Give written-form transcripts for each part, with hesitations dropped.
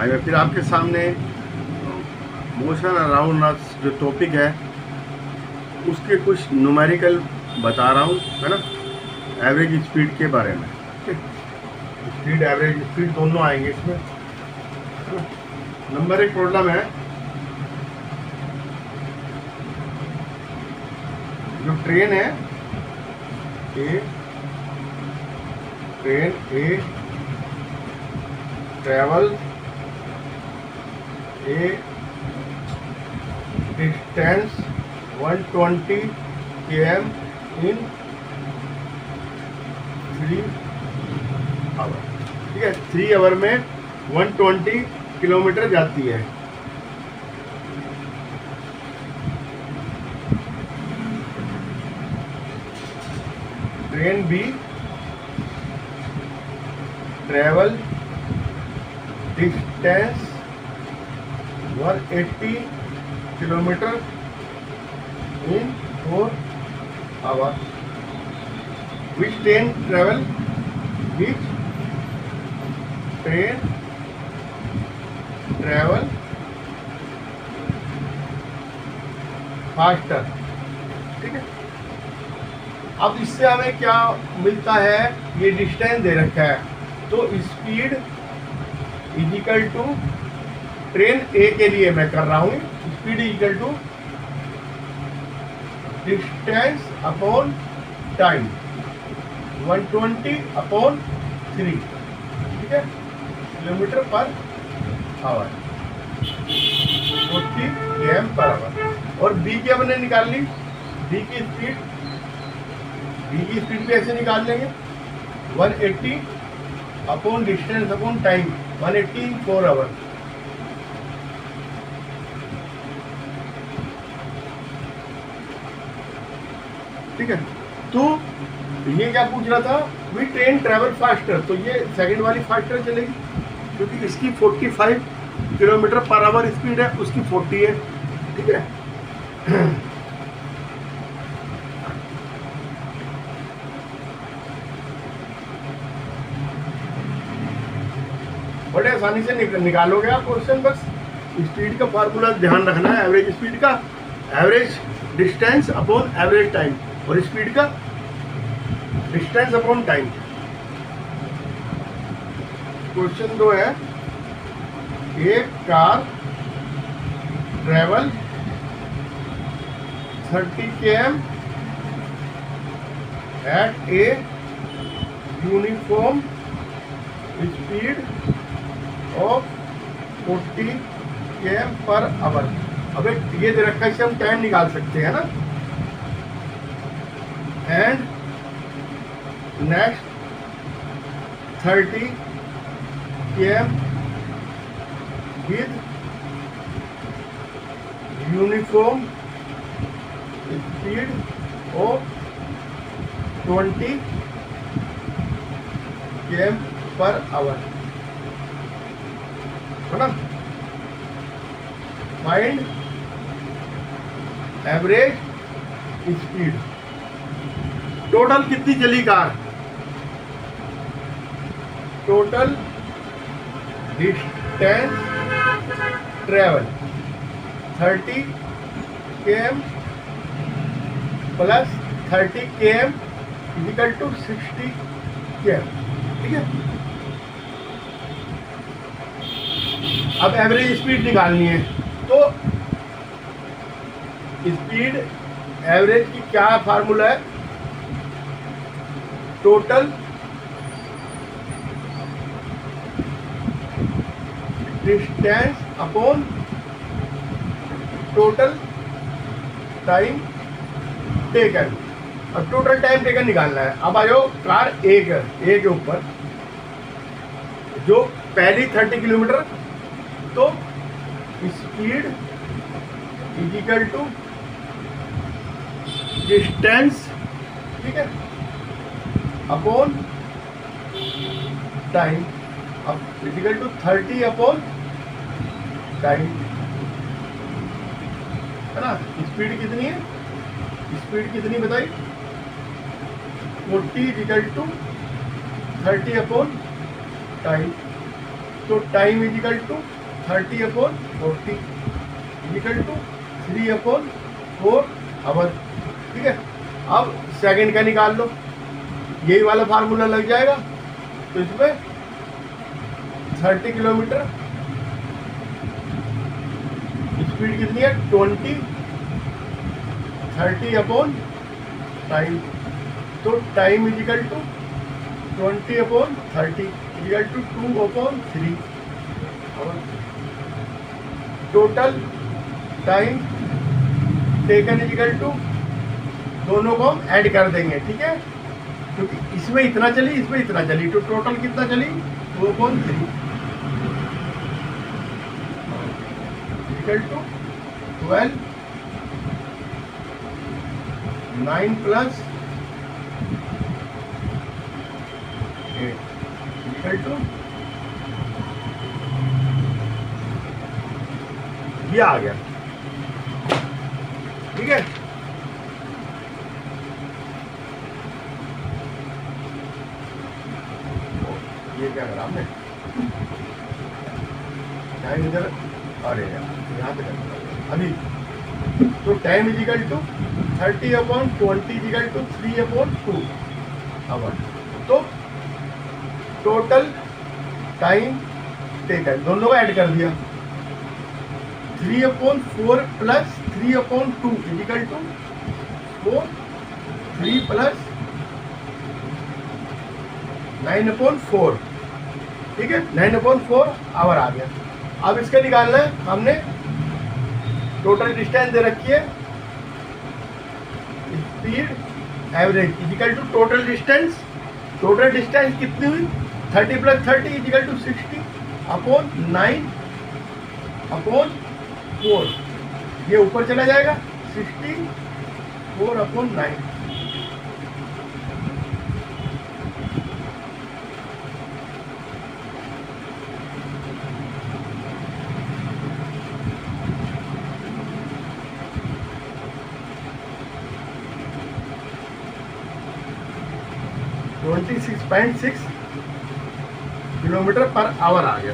आज मैं फिर आपके सामने मोशन अराउंड अर्थ जो टॉपिक है उसके कुछ न्यूमेरिकल बता रहा हूँ, है ना, एवरेज स्पीड के बारे में। स्पीड एवरेज स्पीड दोनों आएंगे इसमें। नंबर एक प्रॉब्लम है, जो ट्रेन है train A travel a distance 120 km in 3 hour. ठीक है, 3 आवर में 120 किलोमीटर जाती है। Train B travel distance 180 kilometre in 4 hour. Which train travel faster. ठीक है, अब इससे हमें क्या मिलता है, ये डिस्टेंस दे रखा है, तो speed equal to train A के लिए मैं कर रहा हूँ, speed equal to distance upon time 120/3। ठीक है, किलोमीटर पर आवर 40 km/h। और बी की हमने निकाल ली, बी की स्पीड भी ऐसे निकाल लेंगे 180 upon distance upon time 180 in 4 hour. ठीक है, तो ये क्या पूछ रहा था, वी ट्रेन ट्रेवल फास्टर, तो ये सेकंड वाली फास्टर चलेगी क्योंकि इसकी 45 km/h स्पीड है, उसकी 40 है। ठीक है, बड़े आसानी से निकालोगे आप क्वेश्चन। बस स्पीड का फार्मूला ध्यान रखना है, एवरेज स्पीड का average distance upon average time, और स्पीड का डिस्टेंस अपॉन टाइम। क्वेश्चन 2 है, एक car travel 30 km at a uniform speed of 40 km/h। अब ये दे रखा है, इससे हम टाइम निकाल सकते हैं ना। And next 30 km with uniform speed of 20 km/h, है ना। Find average speed. टोटल कितनी चली car, total distance travel 30 km plus 30 km equal to 60 km। ठीक है, अब एवरेज स्पीड निकालनी है, तो स्पीड एवरेज की क्या फार्मूला है, total distance upon total time taken. अब टोटल टाइम टेकन निकालना है। अब आ जाओ कार ए के ऊपर, जो पहली 30 किलोमीटर, तो स्पीड इक्वल टू डिस्टेंस, ठीक है, अपॉन टाइम। अब इक्वल टू 30 अपॉन टाइम, है ना। स्पीड कितनी है, स्पीड कितनी बताई, 40 इक्वल टू 30 अपॉन टाइम। तो time equal to 30/40 equal to 3/4 hour. ठीक है, अब सेकंड का निकाल लो, यही वाला फार्मूला लग जाएगा। तो इसमें 30 किलोमीटर स्पीड कितनी है 20, 30/टाइम, तो time equal to 20/30 equal to 2/3 और total time taken equal to, दोनों को हम ऐड कर देंगे। ठीक है, क्योंकि इसमें इतना चली, इसमें इतना चली, तो टोटल कितना चली 2/3 equal to 12, 9 plus 8 equal to, ये आ गया। ठीक है, ये क्या करा हमने, टाइम इधर, अरे यार यहाँ पे करना अभी। तो time equal to 30/20 equal to 3/2 hour. तो टोटल टाइम टेकन दोनों को ऐड कर दिया, 3/4 प्लस 3/2 इजिकल टू 4, 3 प्लस 9/4। ठीक है, 9/4 आवर आ गया। अब इसका निकालना है, हमने टोटल डिस्टेंस दे रखी है, speed average equal to total distance. Total distance कितनी हुई 30 + 30 इजिकल टू 60/9/4। ये ऊपर चला जाएगा 64/9। 26.6 किलोमीटर पर आवर आ गया।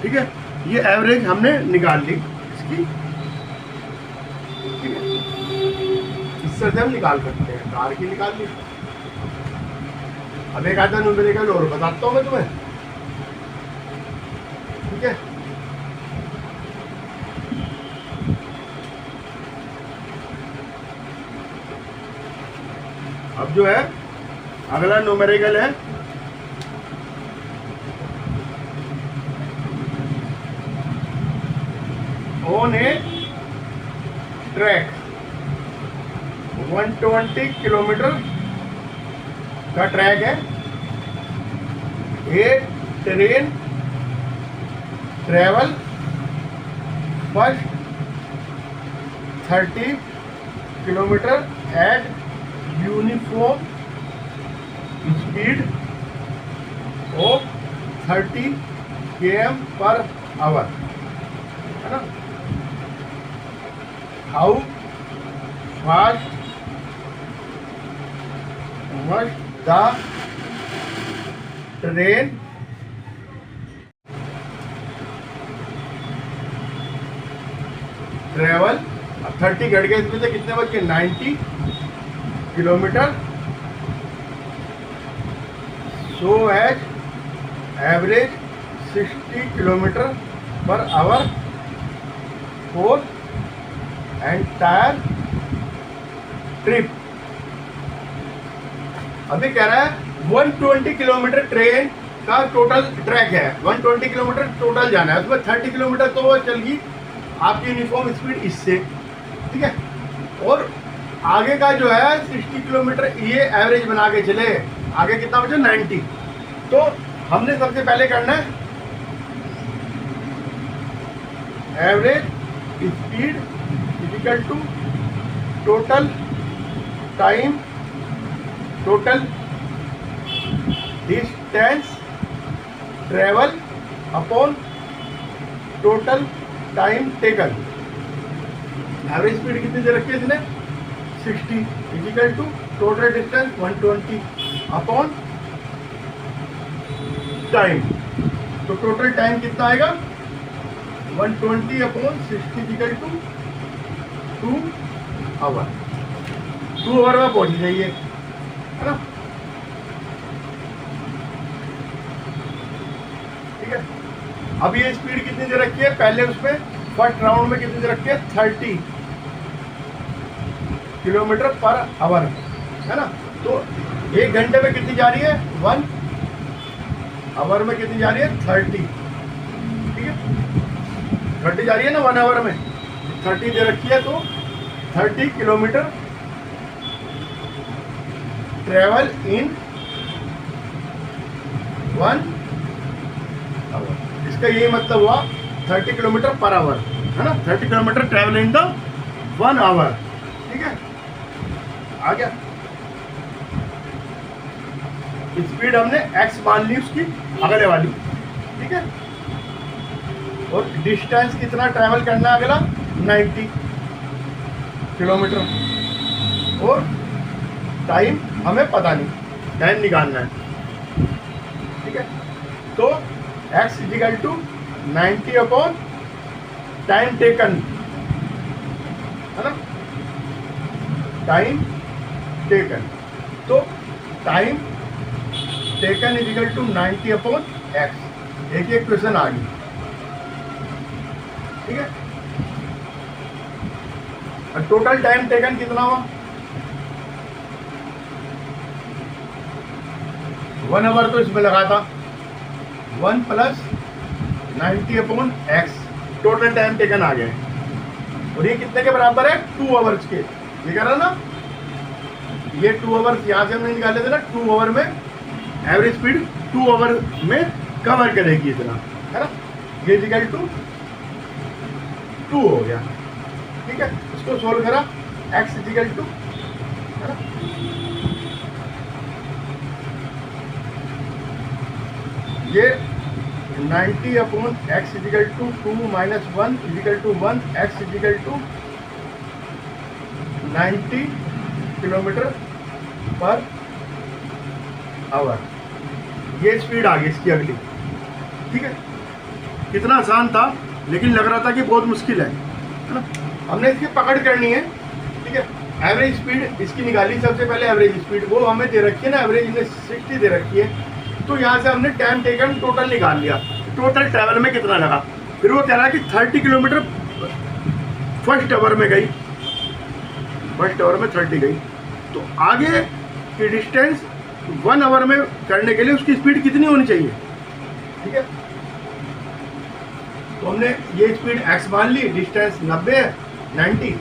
ठीक है, ये एवरेज हमने निकाल ली इसकी। ठीक है, इससे हम निकाल सकते हैं, कार की निकाल ली। अब एक आधा न्यूमेरिकल और बताता हूँ मैं तुम्हें। ठीक है, अब जो है अगला न्यूमेरिकल है ऑन ए ट्रैक 120 किलोमीटर का ट्रैक है। A train travel first 30 kilometre at uniform speed of 30 km/h, है ना। How fast must the train travel. अब 30 घट गए, इसमें से कितने बच गए 90 kilometre. So as average 60 km/h for entire trip. अभी कह रहा है 120 किलोमीटर ट्रेन का टोटल ट्रैक है, 120 किलोमीटर टोटल जाना है, उसमें 30 किलोमीटर तो वो चल गई आपकी यूनिफॉर्म स्पीड इससे। ठीक है, और आगे का जो है 60 किलोमीटर ये एवरेज बना के चले, आगे कितना बचा 90। तो हमने सबसे पहले करना है average speed equal to total time, total distance travel upon total time taken. Average speed कितनी दे रखी है इसने 60 equal to total distance 120 upon time. तो टोटल टाइम कितना आएगा 120/60 इक्वल टू 2 आवर। 2 आवर में पहुंच जाइए, है ना। ठीक है, अब ये स्पीड कितनी दे रखी है, पहले उसमें फर्स्ट राउंड में कितनी दे रखी है 30 किलोमीटर पर आवर, है ना। तो 1 घंटे में कितनी जा रही है 1 आवर में कितनी जा रही है 30, ठीक है 30 जा रही है ना 1 आवर में, 30 दे रखी है, तो 30 किलोमीटर ट्रेवल इन 1 आवर। इसका यही मतलब हुआ 30 किलोमीटर पर आवर, है ना, 30 kilometre travel in the 1 hour, ठीक है। आ गया, स्पीड हमने x मान ली उसकी अगले वाली, ठीक है। और डिस्टेंस कितना ट्रैवल करना है अगला 90 किलोमीटर, और टाइम हमें पता नहीं, टाइम निकालना है, ठीक है। तो x equal to 90 upon time taken, है ना, टाइम टेकन। तो time taken equal to 90 upon x. एक एक क्वेश्चन आ गई, ठीक है। और टोटल टाइम टेकन कितना हुआ 1 आवर, तो इसमें लगा था 1 plus 90 upon x, total time taken आ गया। और ये कितने के बराबर है 2 आवर्स के, ये कह रहा ना, ये 2 आवर्स यहाँ से हमने निकाले थे ना, 2 आवर में एवरेज स्पीड 2 आवर में कवर करेगी इतना, है ना। ये इक्वल टू 2 हो गया, ठीक है। इसको सोल्व करा, x इक्वल टू, है ना, ये 90 upon x equal to 2 minus 1 equal to 1, x equal to 90 kilometre per hour. ये स्पीड आ गई इसकी अगली, ठीक है। कितना आसान था, लेकिन लग रहा था कि बहुत मुश्किल है ना। हमने इसकी पकड़ करनी है, ठीक है। एवरेज स्पीड इसकी निकाली, सबसे पहले एवरेज स्पीड वो हमें दे रखी है ना, एवरेज ने 60 दे रखी है। तो यहाँ से हमने टाइम टेकन टोटल निकाल लिया, टोटल ट्रैवल में कितना लगा। फिर वो कह रहा है कि 30 किलोमीटर फर्स्ट आवर में गई, फर्स्ट आवर में 30 गई। तो आगे की डिस्टेंस 1 आवर में करने के लिए उसकी स्पीड कितनी होनी चाहिए, ठीक है। तो हमने ये स्पीड x मान ली, डिस्टेंस 90 है 90,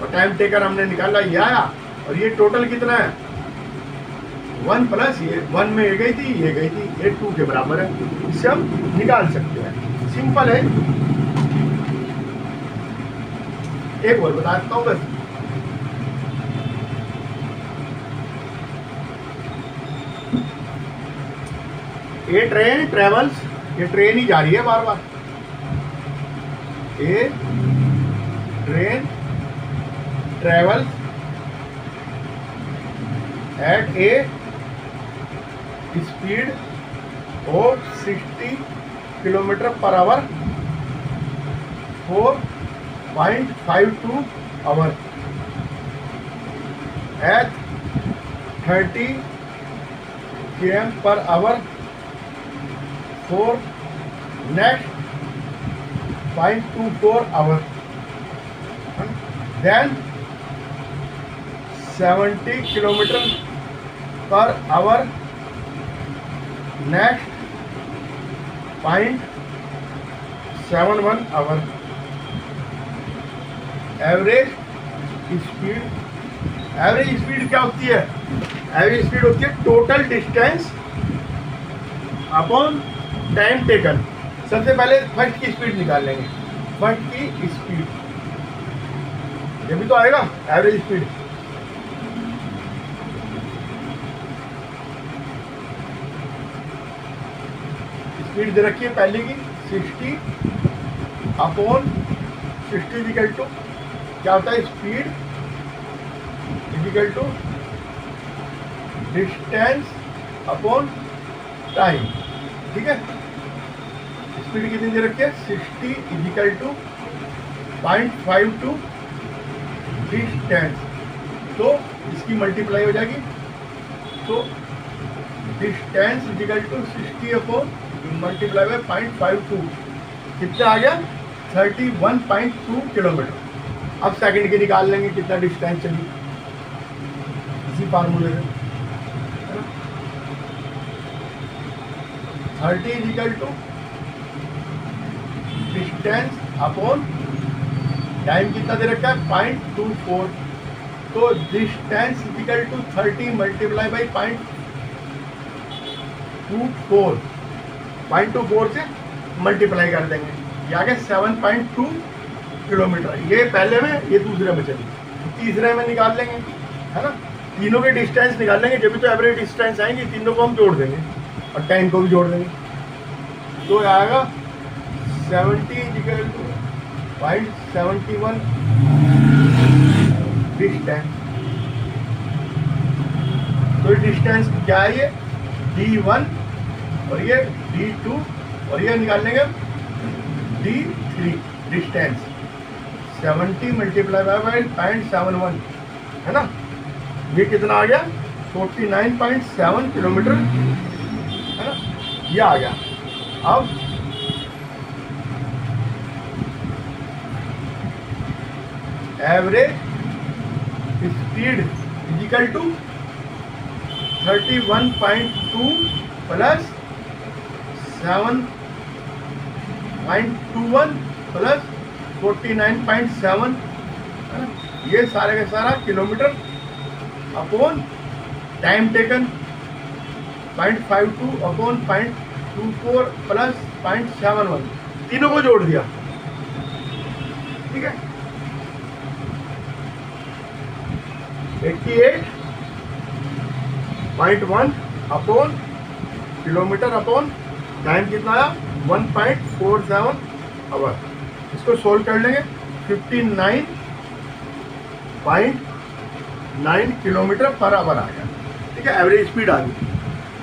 और टाइम टेकर हमने निकाला ये आया। और ये टोटल कितना है 1 प्लस ये 1 में ये गई थी, ये गई थी, ये 2 के बराबर है। इससे हम निकाल सकते हैं, सिंपल है। एक और बता देता हूँ बस, ये ट्रेन ट्रेवल्स, ये ट्रेन ही जा रही है बार बार, ये train travels at a speed of 60 kilometre per hour 4.52 hour at 30 km per hour for next 0.24 hours. Then 70 kilometer per hour next 0.71 hour. Average speed क्या होती है, एवरेज स्पीड होती है total distance upon time taken. सबसे पहले first की speed निकाल लेंगे, फर्स्ट की स्पीड, ये भी तो आएगा एवरेज स्पीड। स्पीड दे रखी है पहले की 60 अपॉन 60 इक्वल टू क्या होता है, speed equal to distance upon time, ठीक है। स्पीड कितनी दे रखी है 60 इजिकल टू 0.52 डिस्टेंस, तो इसकी मल्टीप्लाई हो जाएगी। तो distance equal to 60 upon multiply by 0.52 कितना आ गया 31.2 किलोमीटर। अब सेकंड के निकाल लेंगे कितना डिस्टेंस चली इसी फार्मूले से, 30 equal to distance upon time कितना दे रखा है 0.24, तो distance equal to 30 multiply by 0.24 से मल्टीप्लाई कर देंगे, ये आ गया 7.2 किलोमीटर। ये पहले में, ये दूसरे में चली, तीसरे में निकाल लेंगे, है ना। तीनों के डिस्टेंस निकाल लेंगे, जब भी तो एवरेज डिस्टेंस आएंगे, तीनों को हम जोड़ देंगे और टाइम को भी जोड़ देंगे, तो आएगा 70 इजिकल टू 0.71 डिस्टेंस। तो डिस्टेंस क्या है ये D1 और ये D2 और ये निकाल लेंगे D3 डिस्टेंस 70 मल्टीप्लाई बाय 0.71 है ना, ये कितना आ गया 49.7 किलोमीटर है ना, ये आ गया। अब average speed equal to 31.2 plus 7.21 plus 49.7, ये सारे का सारा kilometre upon time taken 0.52 upon 0.24 plus 0.71, तीनों को जोड़ दिया, ठीक है। 88.1 अपॉन किलोमीटर अपॉन टाइम कितना आया 1.47 आवर, इसको सोल्व कर लेंगे 59.9 किलोमीटर पर आवर आ गया, ठीक है, एवरेज स्पीड आ गई।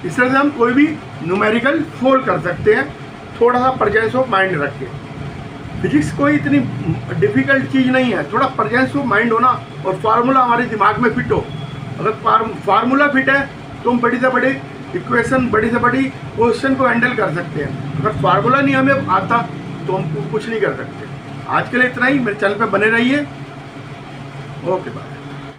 इस तरह से हम कोई भी न्यूमेरिकल सोल्व कर सकते हैं, थोड़ा सा प्रेजेंस ऑफ माइंड रख के। फिजिक्स कोई इतनी डिफिकल्ट चीज़ नहीं है, थोड़ा प्रेजेंस ऑफ माइंड होना और फार्मूला हमारे दिमाग में फिट हो। अगर फार्मूला फिट है तो हम बड़ी से बड़ी इक्वेशन, बड़ी से बड़ी क्वेश्चन को हैंडल कर सकते हैं। अगर फार्मूला नहीं हमें आता तो हम कुछ नहीं कर सकते। आज के लिए इतना ही, मेरे चैनल पे बने रहिए। Okay bye.